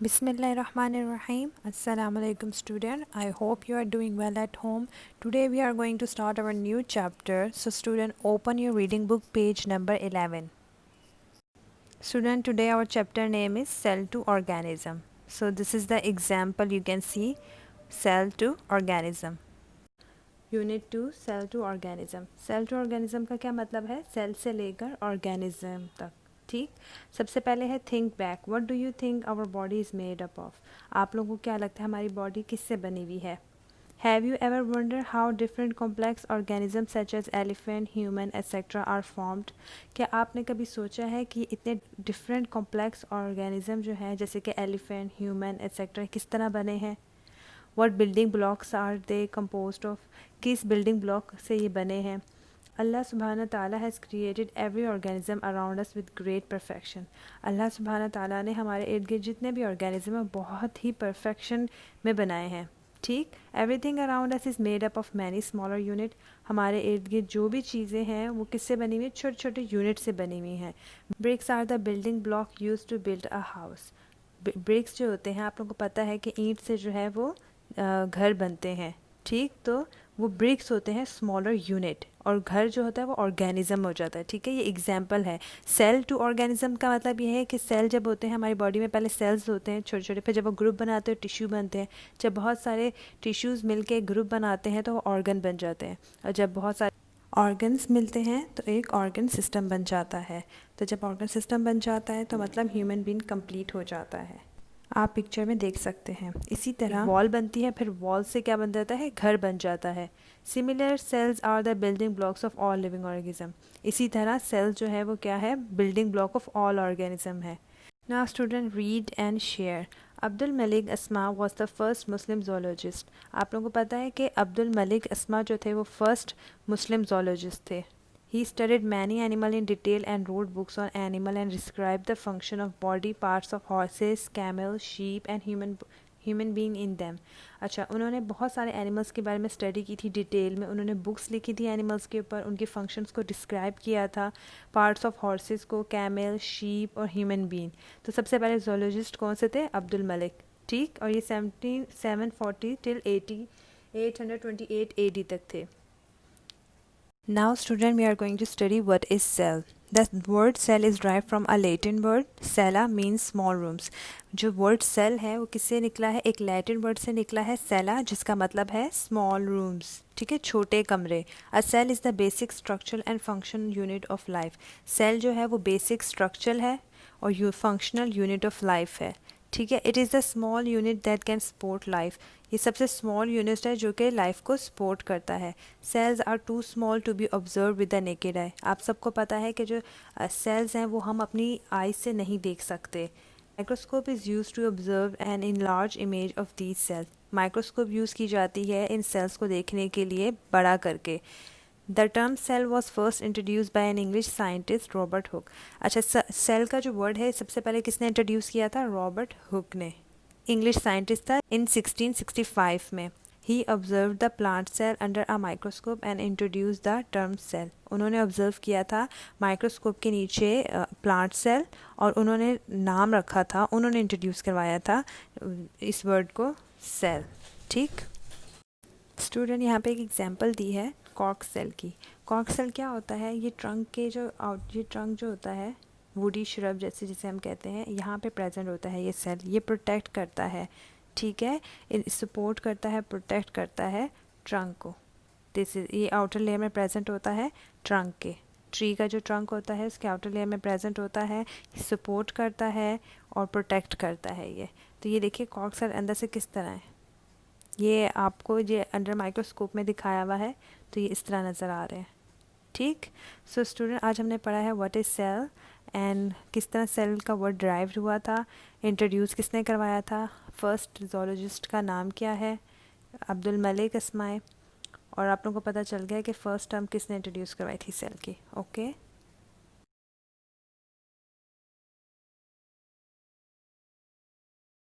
Bismillahirrahmanirrahim. Assalamu alaikum student. I hope you are doing well at home. Today we are going to start our new chapter. So student, open your reading book page number 11. Student, today our chapter name is Cell to Organism. So this is the example you can see, Cell to Organism. Unit 2, Cell to Organism. Cell to Organism का क्या मतलब है? Cell से लेकर organism तक. ठीक. सबसे पहले है think back. What do you think our body is made up of? आप लोगों को क्या लगता है हमारी बॉडी किससे बनी हुई है? Have you ever wonder how different complex organism such as elephant, human etcetera are formed? क्या आपने कभी सोचा है कि इतने डिफरेंट कॉम्प्लेक्स ऑर्गेनिज्म जो हैं जैसे कि एलिफेंट, ह्यूमन एट्सेट्रा किस तरह बने हैं? What building blocks are they composed of? किस बिल्डिंग ब्लॉक से ये बने हैं? अल्लाह सुब्हाना ताला has created every organism around us with great perfection. Allah सुब्हाना ताला ने हमारे इर्द गिर्द जितने भी ऑर्गेनिज्म हैं बहुत ही परफेक्शन में बनाए हैं. ठीक. Everything around us is made up of many smaller unit. हमारे इर्द गिर्द जो भी चीज़ें हैं वो किससे बनी हुई है? छोटे छोटे यूनिट से बनी हुई हैं. Bricks are the building block use to build a house. Bricks जो होते हैं आप लोगों को पता है कि ईंट से जो है वो घर बनते हैं. ठीक. तो वो ब्रिक्स होते हैं स्मॉलर यूनिट और घर जो होता है वो ऑर्गेनिज्म हो जाता है. ठीक है. ये एग्जांपल है. सेल टू ऑर्गेनिज्म का मतलब ये है कि सेल जब होते हैं हमारी बॉडी में पहले सेल्स होते हैं छोटे छोटे, फिर जब वो ग्रुप बनाते हैं टिश्यू बनते हैं. जब बहुत सारे टिश्यूज़ मिलके एक ग्रुप बनाते हैं तो वो ऑर्गन बन जाते हैं, और जब बहुत सारे ऑर्गन्स मिलते हैं तो एक ऑर्गन सिस्टम बन जाता है. तो जब ऑर्गन सिस्टम बन जाता है तो मतलब ह्यूमन बीइंग कंप्लीट हो जाता है. आप पिक्चर में देख सकते हैं. इसी तरह वॉल बनती है, फिर वॉल से क्या बन जाता है? घर बन जाता है. Similar cells are the building blocks of all living organism. इसी तरह सेल जो है वो क्या है? Building block of all organism है. Now student read and share. Abdul Malik Asma was the first Muslim zoologist. आप लोगों को पता है कि अब्दुल मलिक अस्मा जो थे वो फर्स्ट मुस्लिम जोलॉजिस्ट थे. He studied many animals in detail and wrote books on animal and described the function of body parts of horses, camels, sheep and human being in them. अच्छा, उन्होंने बहुत सारे animals के बारे में study की थी डिटेल में. उन्होंने बुक्स लिखी थी एनिमल्स के ऊपर, उनके फंक्शंस को डिस्क्राइब किया था. पार्ट्स ऑफ हॉर्सेस को, कैमल, शीप और ह्यूमन बीइंग. तो सबसे पहले जोलॉजिस्ट कौन से थे? अब्दुल मलिक. ठीक. और ये 1740 टिल 828 AD तक थे. Now student, we are going to study what is cell. The word cell is derived from a Latin word. Cella means small rooms. जो word cell है वो किससे निकला है? एक Latin word से निकला है cella, जिसका मतलब है small rooms. ठीक है, छोटे कमरे. A cell is the basic structural and functional unit of life. Cell जो है वो basic structural है और functional unit of life है. ठीक है. It is the small unit that can support life. ये सबसे स्मॉल यूनिट है जो कि लाइफ को सपोर्ट करता है. Cells are too small to be observe with the naked eye. आप सबको पता है कि जो सेल्स हैं वो हम अपनी आई से नहीं देख सकते. Microscope is use to observe an enlarged image of these cells. Microscope use की जाती है इन सेल्स को देखने के लिए बड़ा करके. The term cell was first introduce by an English scientist Robert Hooke. अच्छा, सेल का जो वर्ड है सबसे पहले किसने इंट्रोड्यूस किया था? रॉबर्ट हुक ने. इंग्लिश साइंटिस्ट था. इन 1665 में ही observe the plant cell under a microscope and introduce the term cell. उन्होंने ऑब्जर्व किया था माइक्रोस्कोप के नीचे प्लांट सेल, और उन्होंने नाम रखा था, उन्होंने इंट्रोड्यूस करवाया था इस वर्ड को, सेल. ठीक. स्टूडेंट, यहाँ पे एक एग्जांपल दी है कॉर्क सेल की. कॉर्क सेल क्या होता है? ये ट्रंक के जो ये ट्रंक जो होता है वुडी श्रब जैसे जिसे हम कहते हैं, यहाँ पे प्रेजेंट होता है ये सेल. ये प्रोटेक्ट करता है. ठीक है. सपोर्ट करता है, प्रोटेक्ट करता है ट्रंक को. दिस इज, ये आउटर लेयर में प्रेजेंट होता है ट्रंक के. ट्री का जो ट्रंक होता है उसके आउटर लेयर में प्रेजेंट होता है, सपोर्ट करता है और प्रोटेक्ट करता है ये. तो ये देखिए कॉर्क सेल अंदर से किस तरह है. ये आपको ये अंडर माइक्रोस्कोप में दिखाया हुआ है, तो ये इस तरह नज़र आ रहे हैं. ठीक. सो स्टूडेंट, आज हमने पढ़ा है व्हाट इज़ सेल एंड किस तरह सेल का वर्ड ड्राइव हुआ था, इंट्रोड्यूस किसने करवाया था, फर्स्ट जोलॉजिस्ट का नाम क्या है, अब्दुल मलिक अस्माए, और आप लोगों को पता चल गया कि फ़र्स्ट टर्म किसने इंट्रोड्यूस करवाई थी सेल की. ओके.